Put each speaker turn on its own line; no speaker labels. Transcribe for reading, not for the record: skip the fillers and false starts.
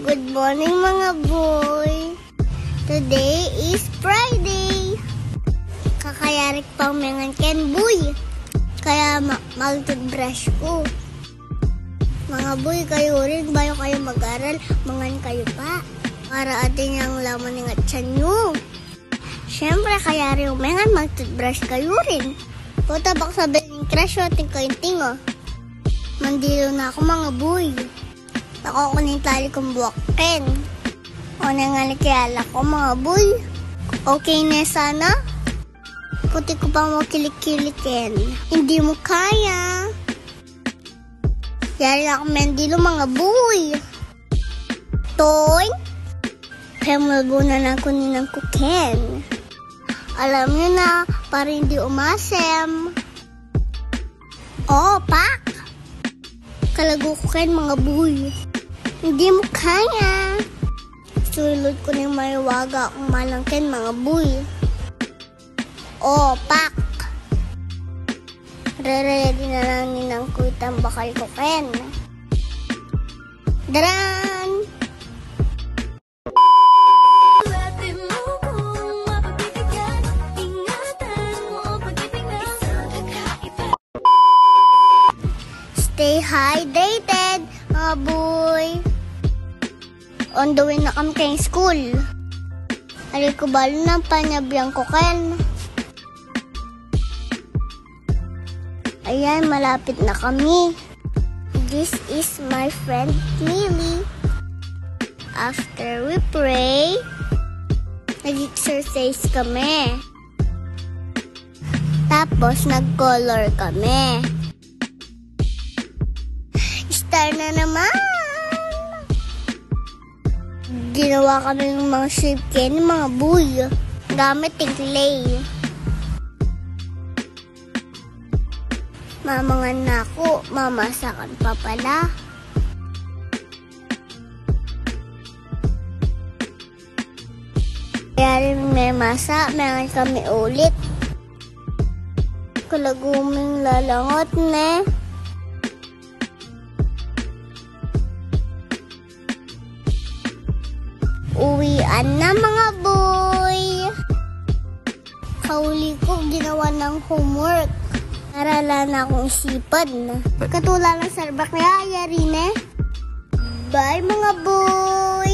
Good morning mga boy. Today is Friday. Kakayarik pang mengan ken boy. Kaya mag-toothbrush ko. Mga boy, kayo rin bayo kayo mag-aral, mangan kayo pa. Para atin yung laman ng atyan nyo. Siyempre kaya rin mengan mag-toothbrush kayo rin. Puta bak sabihin crush o ting-ting o. Mandilo na ako mga boy. Ako kunin tali kong buwakin. O nangalikiyala ko mga boy. Okay na sana? Puti ko pa mo kilik-kilikin. Hindi mo kaya. Yari ako mendilo mga boy. Toy. Kaya maguna na kunin ng kuken. Alam nyo na, para hindi umasem. Oh, pak! Kalago ko kayo mga boy. Hindi mo kaya. Sulod ko ng maiwaga akong malangkin mga boy. Oh, pak! Re-ready na lang ninang kuitang bakal ko ken. Daran! Stay hydrated, mga boy. On the way na kami kay school. Ari ko balo ng panyabiyang ko ken. Ayan, malapit na kami. This is my friend Lily. After we pray, nag-exercise kami. Tapos nag-color kami. Star na naman! Ginawa kami ng mga shape ken, mga boy. Gamit yung clay. Mamangan na ako, mamasakan pa pala. Kaya rin may masa, meron kami ulit. Kalaguming lalangot ne. Uwian na mga boy. Kauli ko ginawa ng homework. Aralan na akong isipan. Katulad ng sarbak na yari ne. Bye mga boy.